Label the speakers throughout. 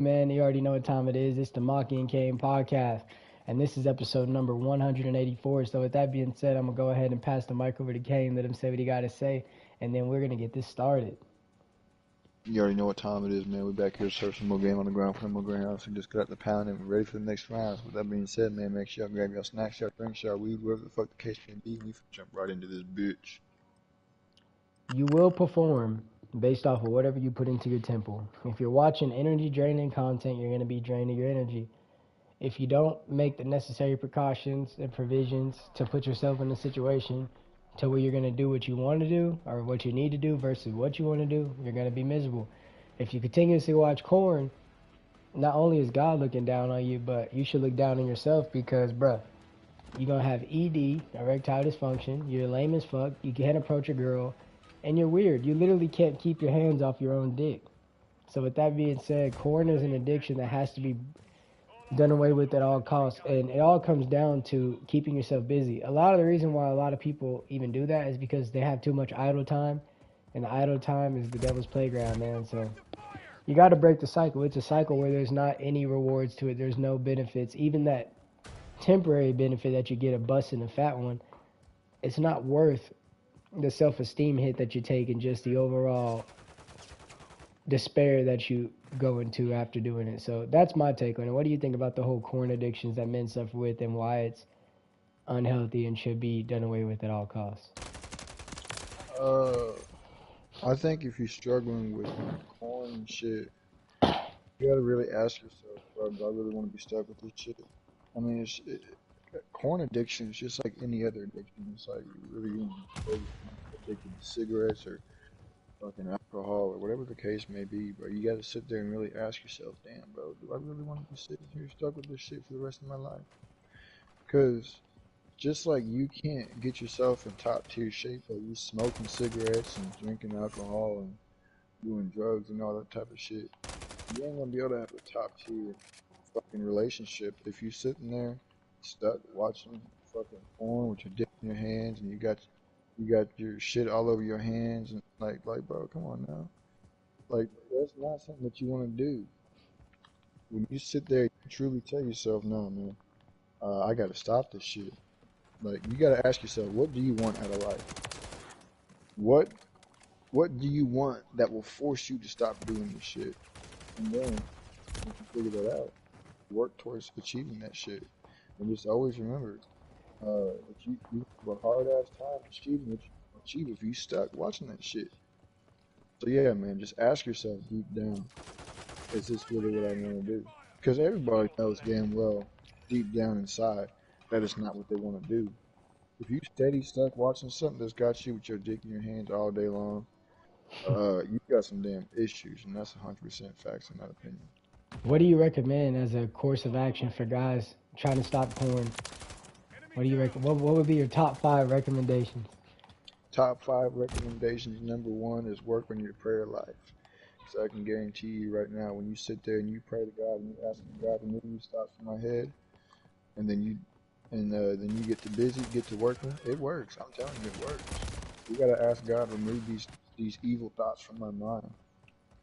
Speaker 1: Man, you already know what time it is. It's the Maxxkii and Kayne podcast, and this is episode number 184. So, with that being said, I'm gonna go ahead and pass the mic over to Kayne, let him say what he got to say, and then we're gonna get this started.
Speaker 2: You already know what time it is, man. We're back here to serve some more game on the ground for more greenhouse. We just got the pound and we're ready for the next round. With that being said, man, make sure y'all grab your snacks, y'all drinks, y'all weed, whatever the fuck the case may be. We jump right into this bitch.
Speaker 1: You will perform based off of whatever you put into your temple. If you're watching energy draining content, you're gonna be draining your energy. If you don't make the necessary precautions and provisions to put yourself in a situation to where you're going to do what you want to do or what you need to do versus what you want to do, you're going to be miserable. If you continuously watch corn, not only is God looking down on you, but you should look down on yourself because, bruh, you're going to have ED, erectile dysfunction, you're lame as fuck, you can't approach a girl, and you're weird. You literally can't keep your hands off your own dick. So with that being said, corn is an addiction that has to be done away with at all costs, and it all comes down to keeping yourself busy. A lot of the reason why a lot of people even do that is because they have too much idle time, and idle time is the devil's playground, man. So you got to break the cycle. It's a cycle where there's not any rewards to it. There's no benefits. Even that temporary benefit that you get, a bust and a fat one, it's not worth the self-esteem hit that you take and just the overall despair that you go into after doing it. So that's my take on it. What do you think about the whole corn addictions that men suffer with and why it's unhealthy and should be done away with at all costs?
Speaker 2: Uh, I think if you're struggling with corn and shit, you gotta really ask yourself, bro, do I really want to be stuck with this shit? I mean, corn addiction is just like any other addiction. It's like you really addicted to cigarettes or fucking alcohol or whatever the case may be, bro. You gotta sit there and really ask yourself, damn, bro, do I really want to be sitting here stuck with this shit for the rest of my life? Because just like you can't get yourself in top tier shape by you smoking cigarettes and drinking alcohol and doing drugs and all that type of shit, you ain't gonna be able to have a top tier fucking relationship if you sitting there stuck watching fucking porn with your dick in your hands and you got your shit all over your hands and like bro, come on now. Like that's not something that you want to do. When you sit there, you truly tell yourself, no, man, I gotta stop this shit. Like you gotta ask yourself, what do you want out of life? What what do you want that will force you to stop doing this shit? And then once you figure that out, work towards achieving that shit. And just always remember, that you have a hard ass time achieving what you achieve if you stuck watching that shit. So yeah, man, just ask yourself deep down, is this really what I want to do? Because everybody knows damn well, deep down inside, that it's not what they want to do. If you steady stuck watching something that's got you with your dick in your hands all day long, you got some damn issues, and that's 100% facts in that opinion.
Speaker 1: What do you recommend as a course of action for guys trying to stop porn? What do you what would be your top 5 recommendations?
Speaker 2: Top five recommendations. Number one is work on your prayer life. So I can guarantee you right now, when you sit there and you pray to God and you ask God to move these thoughts from my head, and then you get to busy, get to working, it works. I'm telling you, it works. We gotta ask God to remove these evil thoughts from my mind,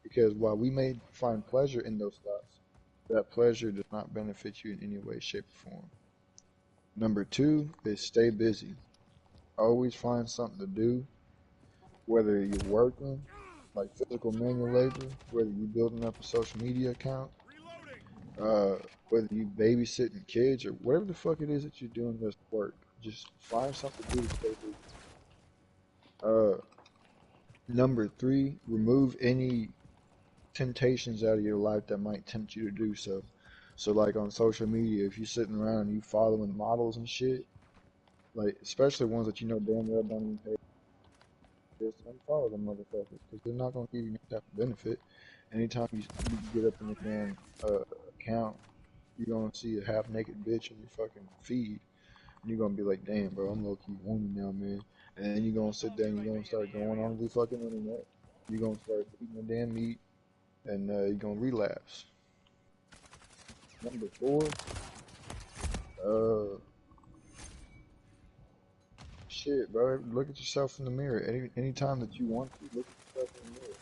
Speaker 2: because while we may find pleasure in those thoughts, that pleasure does not benefit you in any way, shape, or form. Number two is stay busy. Always find something to do, whether you're working, like physical manual labor, whether you're building up a social media account, uh, whether you babysitting kids or whatever the fuck it is that you're doing that's work. Just find something to do to stay busy. Uh, Number three, remove any temptations out of your life that might tempt you to do so. So like on social media, if you're sitting around and you following models and shit, like especially ones that you know damn well don't even pay, just unfollow them motherfuckers because they're not gonna give you any type of benefit. Anytime you get up in the damn account, you're gonna see a half naked bitch in your fucking feed, and you're gonna be like, damn, bro, I'm low key horny now, man. And then you're gonna sit there and you're gonna start going on the fucking internet. You're gonna start eating the damn meat, and you're gonna relapse. Number four, uh, shit, bro, look at yourself in the mirror. Anytime that you want to, look at yourself in the mirror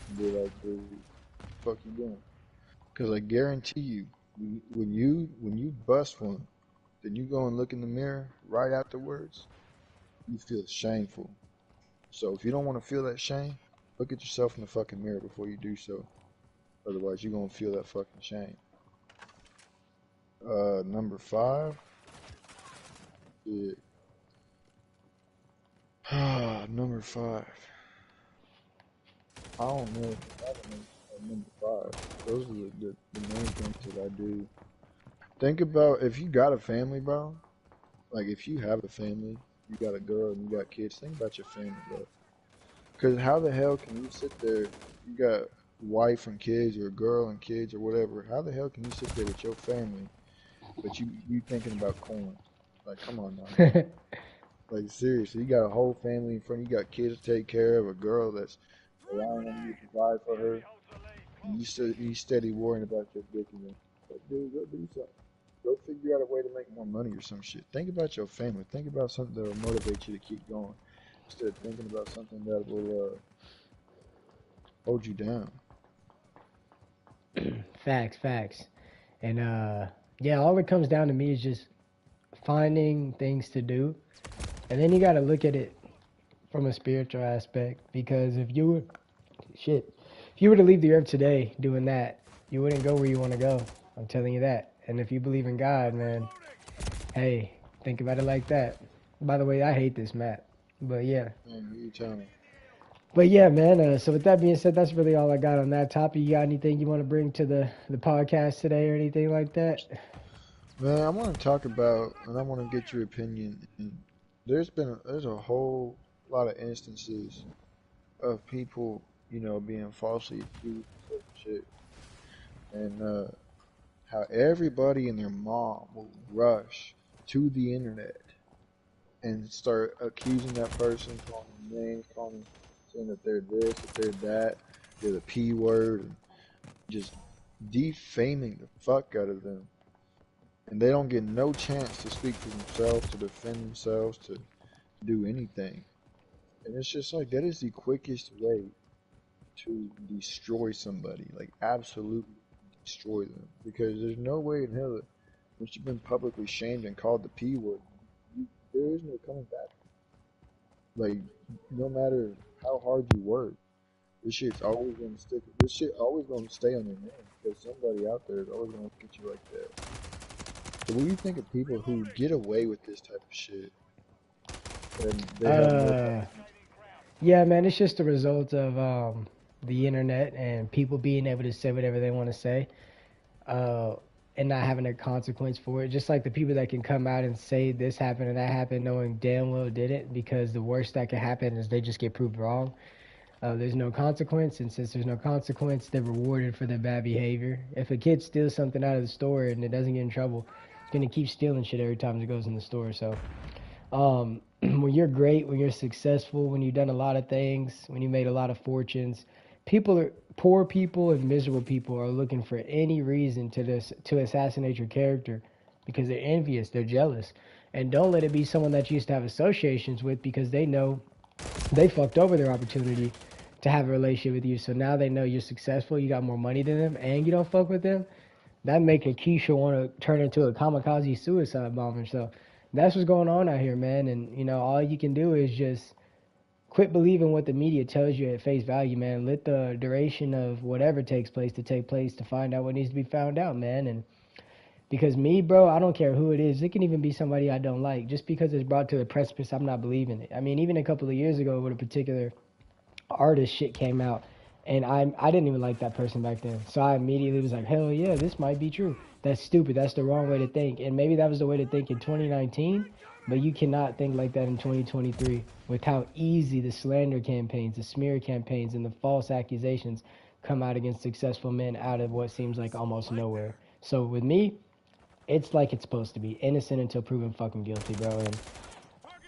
Speaker 2: and be like, dude, what the fuck you doing? Because I guarantee you, when you bust one, then you go and look in the mirror right afterwards, you feel shameful. So if you don't want to feel that shame, look at yourself in the fucking mirror before you do so. Otherwise, you're gonna feel that fucking shame. Number five. Yeah. Number five. I don't know if I have a number five. Those are the main things that I do. Think about if you got a family, bro. Like if you have a family, you got a girl and you got kids. Think about your family, bro. Because how the hell can you sit there? You got wife and kids, or a girl and kids, or whatever. How the hell can you sit there with your family, but you thinking about corn? Like, come on now, bro. Like seriously, you got a whole family in front. You got kids to take care of. A girl that's relying on you to provide for her. And you steady worrying about your dick and like, dude, go do something. Go figure out a way to make more money or some shit. Think about your family. Think about something that will motivate you to keep going instead of thinking about something that will hold you down.
Speaker 1: Facts. And yeah, all it comes down to me is just finding things to do. And then you got to look at it from a spiritual aspect, because if you were if you were to leave the earth today doing that, you wouldn't go where you want to go. I'm telling you that. And if you believe in God, man, hey, think about it like that. By the way, I hate this map. But yeah.
Speaker 2: Man, you tell me.
Speaker 1: But yeah, man. So with that being said, that's really all I got on that topic. You got anything you want to bring to the podcast today or anything like that?
Speaker 2: Man, I want to talk about, and I want to get your opinion. And there's a whole lot of instances of people, being falsely accused of shit, and how everybody and their mom will rush to the internet and start accusing that person, calling them names, saying that they're this, that they're that, they're the P word, and just defaming the fuck out of them. And they don't get no chance to speak for themselves, to defend themselves, to do anything. And it's just like, that is the quickest way to destroy somebody, like absolutely destroy them. Because there's no way in hell that once you've been publicly shamed and called the P word, there is no coming back. Like, no matter how hard you work, this shit's always gonna stick. This shit always gonna stay on your name because somebody out there is always gonna look at you like that. So what do you think of people who get away with this type of shit? And they have no consequences?
Speaker 1: Yeah, man, it's just a result of the internet and people being able to say whatever they want to say, uh, and not having a consequence for it. Just like the people that can come out and say this happened and that happened, knowing damn well it didn't, because the worst that can happen is they just get proved wrong. There's no consequence, and since there's no consequence, they're rewarded for their bad behavior. If a kid steals something out of the store and it doesn't get in trouble, it's gonna keep stealing shit every time it goes in the store. So when you're great, when you're successful, when you've done a lot of things, when you made a lot of fortunes, poor people and miserable people are looking for any reason to assassinate your character because they're envious, they're jealous. And don't let it be someone that you used to have associations with, because they know they fucked over their opportunity to have a relationship with you. So now they know you're successful, you got more money than them, and you don't fuck with them. That make a Keisha want to turn into a kamikaze suicide bomber. So that's what's going on out here, man. And all you can do is just quit believing what the media tells you at face value, man. Let the duration of whatever takes place to take place to find out what needs to be found out, man. And because me, bro, I don't care who it is. It can even be somebody I don't like. Just because it's brought to the precipice, I'm not believing it. I mean, even a couple of years ago, with a particular artist shit came out, and I didn't even like that person back then. So I immediately was like, hell yeah, this might be true. That's stupid. That's the wrong way to think. And maybe that was the way to think in 2019, but you cannot think like that in 2023 with how easy the slander campaigns, the smear campaigns, and the false accusations come out against successful men out of what seems like almost nowhere. So with me, it's like it's supposed to be innocent until proven fucking guilty, bro. And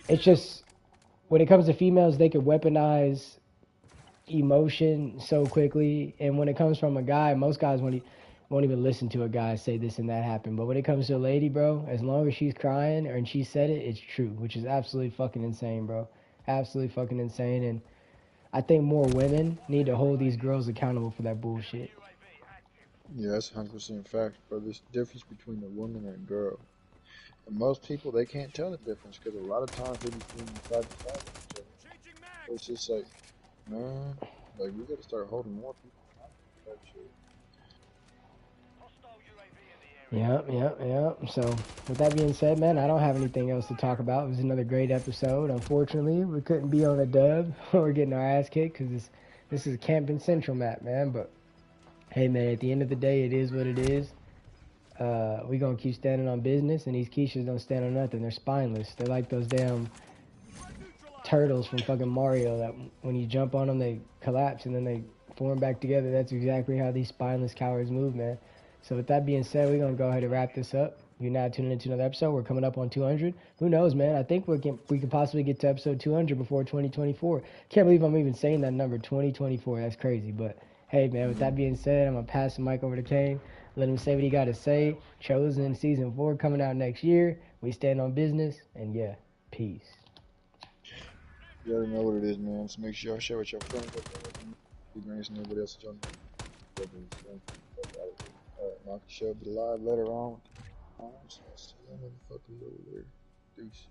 Speaker 1: it's just, when it comes to females, they could weaponize emotion so quickly, and when it comes from a guy, most guys won't even listen to a guy say this and that happened. But when it comes to a lady, bro, as long as she's crying and she said it, it's true, which is absolutely fucking insane, bro. Absolutely fucking insane. And I think more women need to hold these girls accountable for that bullshit.
Speaker 2: Yeah, that's 100% fact, bro. There's a difference between a woman and a girl. And most people, they can't tell the difference because a lot of times they be feeling side to side with each other. So it's just like, man, like we gotta start holding more people accountable for that shit.
Speaker 1: Yep, yep, yep. So, with that being said, man, I don't have anything else to talk about. It was another great episode. Unfortunately, we couldn't be on a dub or getting our ass kicked because this is a Camping Central map, man. But hey, man, at the end of the day, it is what it is. We gonna keep standing on business, and these Keishas don't stand on nothing. They're spineless. They're like those damn turtles from fucking Mario that when you jump on them, they collapse and then they form back together. That's exactly how these spineless cowards move, man. So with that being said, we're gonna go ahead and wrap this up. You're now tuning into another episode. We're coming up on 200. Who knows, man? I think we can possibly get to episode 200 before 2024. Can't believe I'm even saying that number, 2024. That's crazy. But hey, man, with that being said, I'm gonna pass the mic over to Kane. Let him say what he got to say. Chosen season 4 coming out next year. We stand on business, and yeah, peace.
Speaker 2: You already know what it is, man. So make sure y'all share with your friends, your family, your grannies, and everybody else that y'all know. Knock the show, be live later on. So I'll see y'all motherfuckers over there. Deuces.